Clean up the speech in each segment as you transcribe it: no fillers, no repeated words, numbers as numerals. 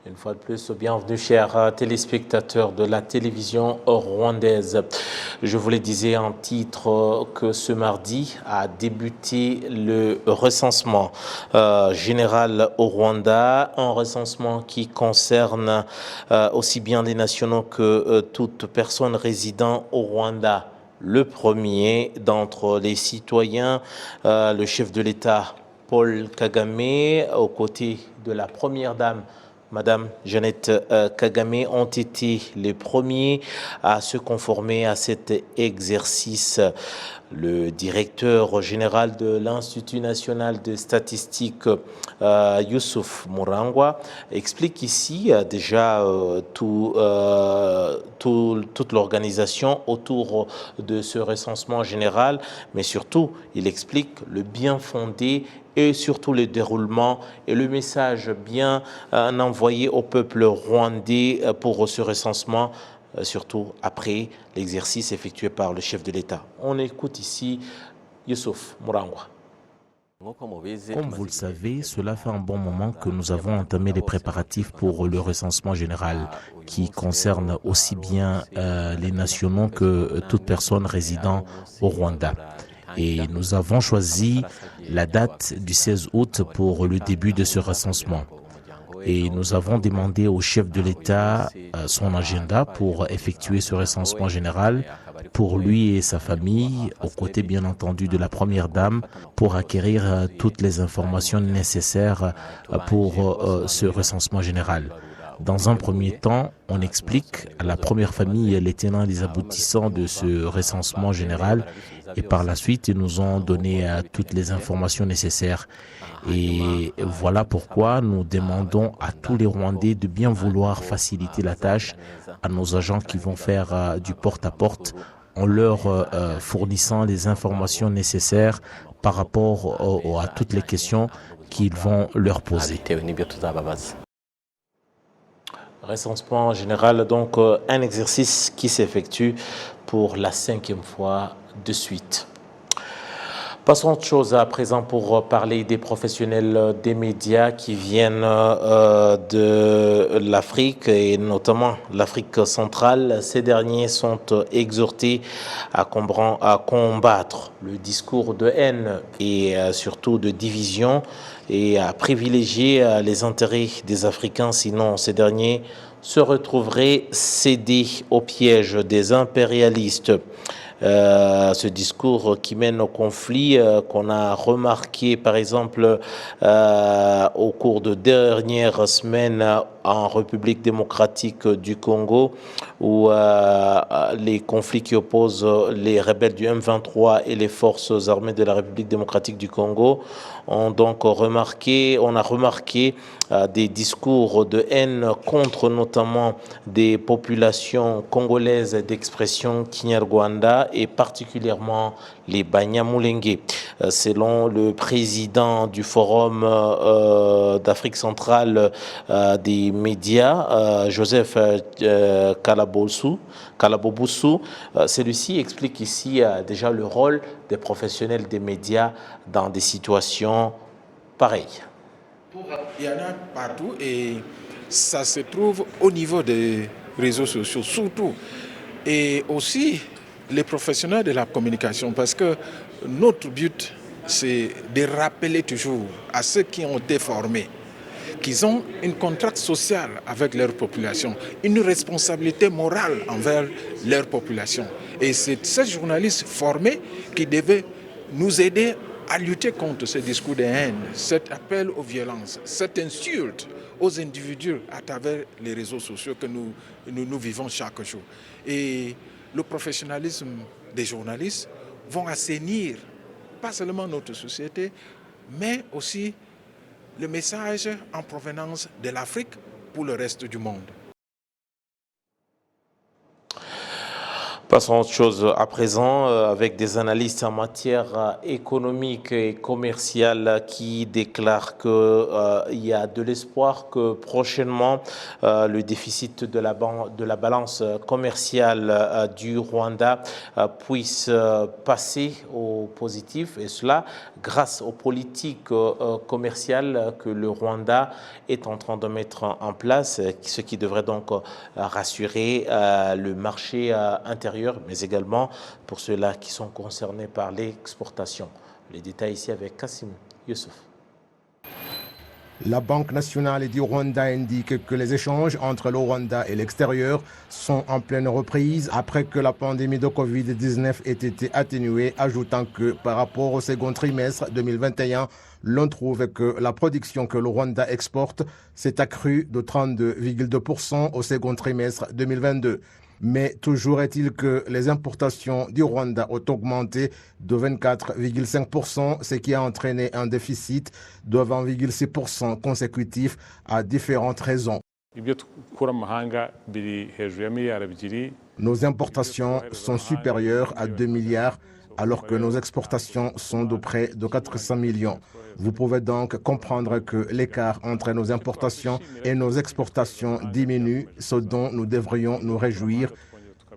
Une fois de plus, bienvenue chers téléspectateurs de la télévision rwandaise. Je vous le disais en titre que ce mardi a débuté le recensement général au Rwanda, un recensement qui concerne aussi bien les nationaux que toute personne résidant au Rwanda. Le premier d'entre les citoyens, le chef de l'État Paul Kagame, aux côtés de la première dame Madame Jeannette Kagame, ont été les premiers à se conformer à cet exercice. Le directeur général de l'Institut national de statistique, Youssouf Mourangwa, explique ici déjà toute l'organisation autour de ce recensement général, mais surtout, il explique le bien fondé et surtout le déroulement et le message bien envoyé au peuple rwandais pour ce recensement, surtout après l'exercice effectué par le chef de l'État. On écoute ici Youssouf Mourangwa. Comme vous le savez, cela fait un bon moment que nous avons entamé les préparatifs pour le recensement général qui concerne aussi bien les nationaux que toute personne résidant au Rwanda. Et nous avons choisi la date du 16 août pour le début de ce recensement. Et nous avons demandé au chef de l'État son agenda pour effectuer ce recensement général pour lui et sa famille, aux côtés bien entendu de la première dame, pour acquérir toutes les informations nécessaires pour ce recensement général. Dans un premier temps, on explique à la première famille les tenants et les aboutissants de ce recensement général et par la suite, ils nous ont donné toutes les informations nécessaires. Et voilà pourquoi nous demandons à tous les Rwandais de bien vouloir faciliter la tâche à nos agents qui vont faire du porte-à-porte en leur fournissant les informations nécessaires par rapport à toutes les questions qu'ils vont leur poser. Recensement général, donc un exercice qui s'effectue pour la 5e fois de suite. Passons à autre chose à présent pour parler des professionnels des médias qui viennent de l'Afrique et notamment l'Afrique centrale. Ces derniers sont exhortés à combattre le discours de haine et surtout de division et à privilégier les intérêts des Africains, sinon ces derniers se retrouveraient cédés au piège des impérialistes. Ce discours qui mène au conflit qu'on a remarqué par exemple au cours de dernières semaines en République démocratique du Congo où les conflits qui opposent les rebelles du M23 et les forces armées de la République démocratique du Congo on a remarqué des discours de haine contre notamment des populations congolaises d'expression Kinyarwanda et particulièrement les Banyamulenge. Selon le président du Forum d'Afrique centrale des médias, Joseph Kalabobusu, celui-ci explique ici déjà le rôle des professionnels des médias dans des situations pareilles. Il y en a partout et ça se trouve au niveau des réseaux sociaux surtout. Et aussi les professionnels de la communication parce que notre but c'est de rappeler toujours à ceux qui ont été formés qu'ils ont une contrainte sociale avec leur population, une responsabilité morale envers leur population. Et c'est ces journalistes formés qui devaient nous aider à lutter contre ce discours de haine, cet appel aux violences, cette insulte aux individus à travers les réseaux sociaux que nous vivons chaque jour. Et le professionnalisme des journalistes vont assainir pas seulement notre société, mais aussi le message en provenance de l'Afrique pour le reste du monde. Passons à autre chose à présent avec des analystes en matière économique et commerciale qui déclarent qu'il y a de l'espoir que prochainement le déficit de la balance commerciale du Rwanda puisse passer au positif, et cela grâce aux politiques commerciales que le Rwanda est en train de mettre en place, ce qui devrait donc rassurer le marché intérieur, mais également pour ceux-là qui sont concernés par l'exportation. Les détails ici avec Kassim Youssouf. La Banque nationale du Rwanda indique que les échanges entre le Rwanda et l'extérieur sont en pleine reprise après que la pandémie de Covid-19 ait été atténuée, ajoutant que par rapport au second trimestre 2021, l'on trouve que la production que le Rwanda exporte s'est accrue de 32,2% au second trimestre 2022. Mais toujours est-il que les importations du Rwanda ont augmenté de 24,5%, ce qui a entraîné un déficit de 20,6% consécutif à différentes raisons. Nos importations sont supérieures à 2 milliards, alors que nos exportations sont de près de 400 millions. Vous pouvez donc comprendre que l'écart entre nos importations et nos exportations diminue. Ce dont nous devrions nous réjouir,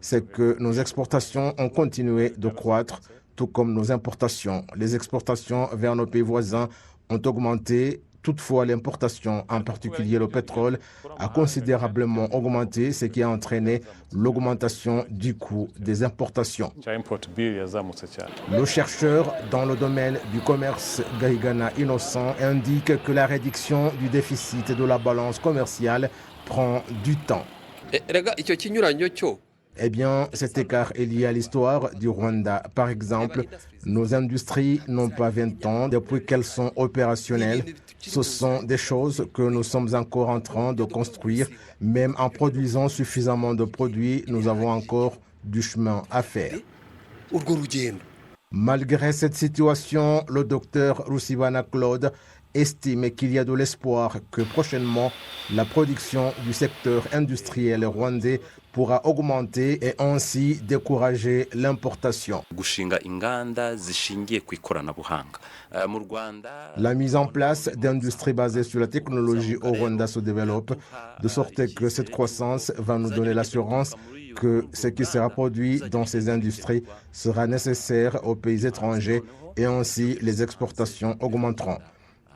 c'est que nos exportations ont continué de croître, tout comme nos importations. Les exportations vers nos pays voisins ont augmenté. Toutefois, l'importation, en particulier le pétrole, a considérablement augmenté, ce qui a entraîné l'augmentation du coût des importations. Le chercheur dans le domaine du commerce, Gaïgana Innocent, indique que la réduction du déficit de la balance commerciale prend du temps. Eh bien, cet écart est lié à l'histoire du Rwanda. Par exemple, nos industries n'ont pas 20 ans depuis qu'elles sont opérationnelles. Ce sont des choses que nous sommes encore en train de construire. Même en produisant suffisamment de produits, nous avons encore du chemin à faire. Malgré cette situation, le docteur Rusibana Claude estime qu'il y a de l'espoir que prochainement, la production du secteur industriel rwandais pourra augmenter et ainsi décourager l'importation. La mise en place d'industries basées sur la technologie au Rwanda se développe, de sorte que cette croissance va nous donner l'assurance que ce qui sera produit dans ces industries sera nécessaire aux pays étrangers et ainsi les exportations augmenteront.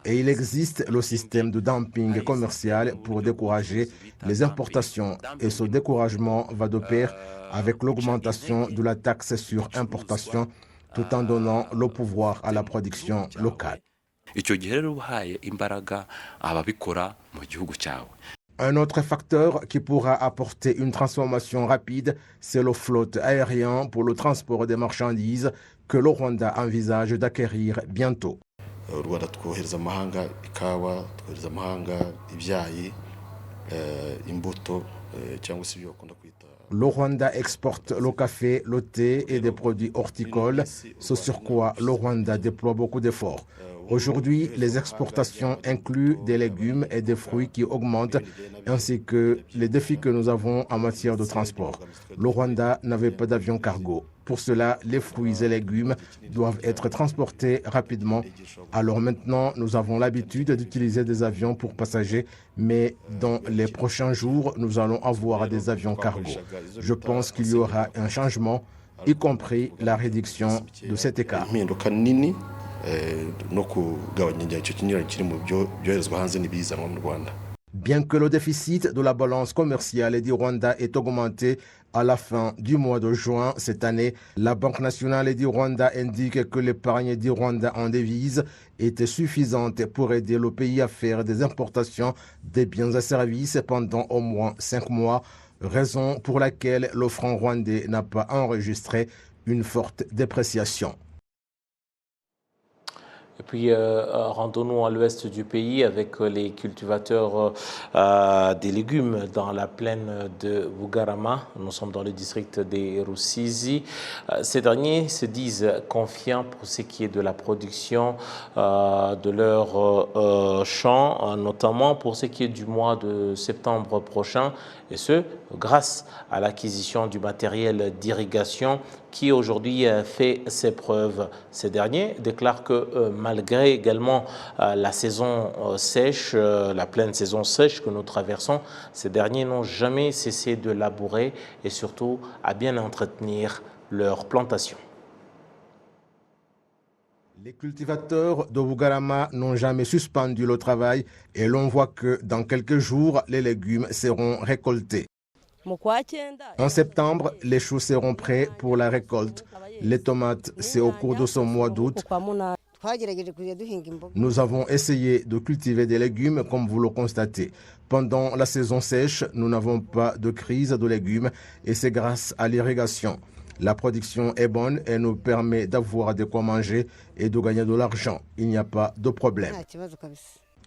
Et il existe le système de dumping commercial pour décourager les importations. Et ce découragement va de pair avec l'augmentation de la taxe sur importation, tout en donnant le pouvoir à la production locale. Un autre facteur qui pourra apporter une transformation rapide, c'est le flotte aérien pour le transport des marchandises que le Rwanda envisage d'acquérir bientôt. Le Rwanda exporte le café, le thé et des produits horticoles, ce sur quoi le Rwanda déploie beaucoup d'efforts. Aujourd'hui, les exportations incluent des légumes et des fruits qui augmentent, ainsi que les défis que nous avons en matière de transport. Le Rwanda n'avait pas d'avion cargo. Pour cela, les fruits et légumes doivent être transportés rapidement. Alors maintenant, nous avons l'habitude d'utiliser des avions pour passagers, mais dans les prochains jours, nous allons avoir des avions cargo. Je pense qu'il y aura un changement, y compris la réduction de cet écart. Bien que le déficit de la balance commerciale du Rwanda ait augmenté à la fin du mois de juin cette année, la Banque nationale du Rwanda indique que l'épargne du Rwanda en devises était suffisante pour aider le pays à faire des importations des biens et services pendant au moins 5 mois, raison pour laquelle le franc rwandais n'a pas enregistré une forte dépréciation. Et puis, rendons-nous à l'ouest du pays avec les cultivateurs des légumes dans la plaine de Bugarama. Nous sommes dans le district des Rusizi. Ces derniers se disent confiants pour ce qui est de la production de leurs champs, notamment pour ce qui est du mois de septembre prochain, et ce, grâce à l'acquisition du matériel d'irrigation qui aujourd'hui fait ses preuves. Ces derniers déclarent que malgré également la saison sèche, la pleine saison sèche que nous traversons, ces derniers n'ont jamais cessé de labourer et surtout à bien entretenir leurs plantations. Les cultivateurs de Bugarama n'ont jamais suspendu le travail et l'on voit que dans quelques jours, les légumes seront récoltés. En septembre, les choux seront prêts pour la récolte. Les tomates, c'est au cours de ce mois d'août. Nous avons essayé de cultiver des légumes comme vous le constatez. Pendant la saison sèche, nous n'avons pas de crise de légumes et c'est grâce à l'irrigation. La production est bonne et nous permet d'avoir de quoi manger et de gagner de l'argent. Il n'y a pas de problème.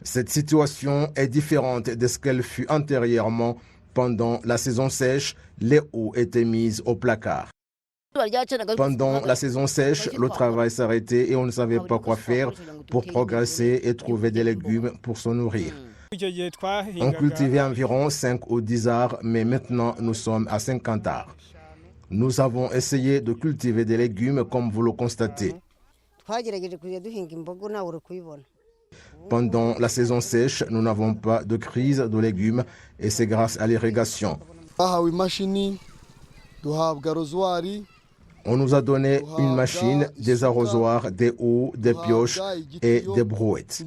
Cette situation est différente de ce qu'elle fut antérieurement. Pendant la saison sèche, les eaux étaient mises au placard. Pendant la saison sèche, le travail s'arrêtait et on ne savait pas quoi faire pour progresser et trouver des légumes pour se nourrir. On cultivait environ 5 ou 10 arts, mais maintenant nous sommes à 50 arts. Nous avons essayé de cultiver des légumes comme vous le constatez. Pendant la saison sèche, nous n'avons pas de crise de légumes et c'est grâce à l'irrigation. On nous a donné une machine, des arrosoirs, des houes, des pioches et des brouettes.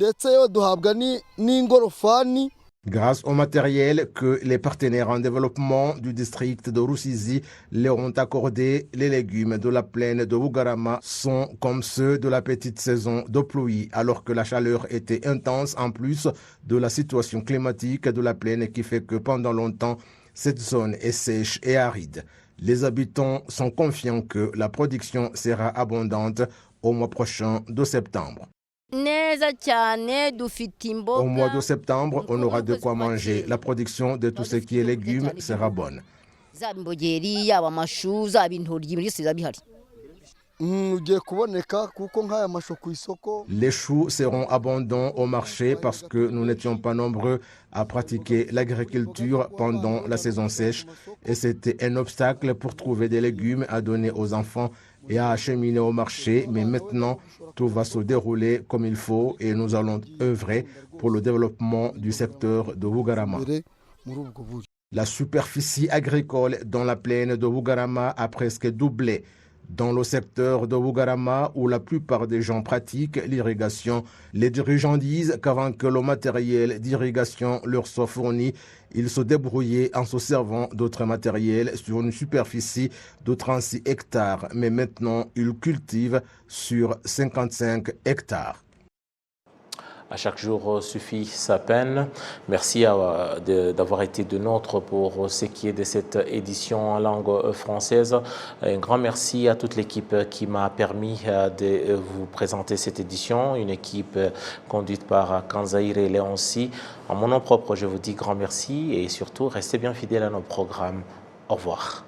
Grâce au matériel que les partenaires en développement du district de Rusizi leur ont accordé, les légumes de la plaine de Bugarama sont comme ceux de la petite saison de pluie, alors que la chaleur était intense en plus de la situation climatique de la plaine qui fait que pendant longtemps, cette zone est sèche et aride. Les habitants sont confiants que la production sera abondante au mois prochain de septembre. Au mois de septembre, on aura de quoi manger. La production de tout ce qui est légumes sera bonne. Les choux seront abondants au marché parce que nous n'étions pas nombreux à pratiquer l'agriculture pendant la saison sèche et c'était un obstacle pour trouver des légumes à donner aux enfants et à acheminer au marché, mais maintenant tout va se dérouler comme il faut et nous allons œuvrer pour le développement du secteur de Bugarama. La superficie agricole dans la plaine de Bugarama a presque doublé. Dans le secteur de Bugarama, où la plupart des gens pratiquent l'irrigation, les dirigeants disent qu'avant que le matériel d'irrigation leur soit fourni, ils se débrouillaient en se servant d'autres matériels sur une superficie de 36 hectares. Mais maintenant, ils cultivent sur 55 hectares. À chaque jour suffit sa peine. Merci d'avoir été de nôtre pour ce qui est de cette édition en langue française. Un grand merci à toute l'équipe qui m'a permis de vous présenter cette édition, une équipe conduite par Kanzaïre et Léonci. En mon nom propre, je vous dis grand merci et surtout, restez bien fidèles à nos programmes. Au revoir.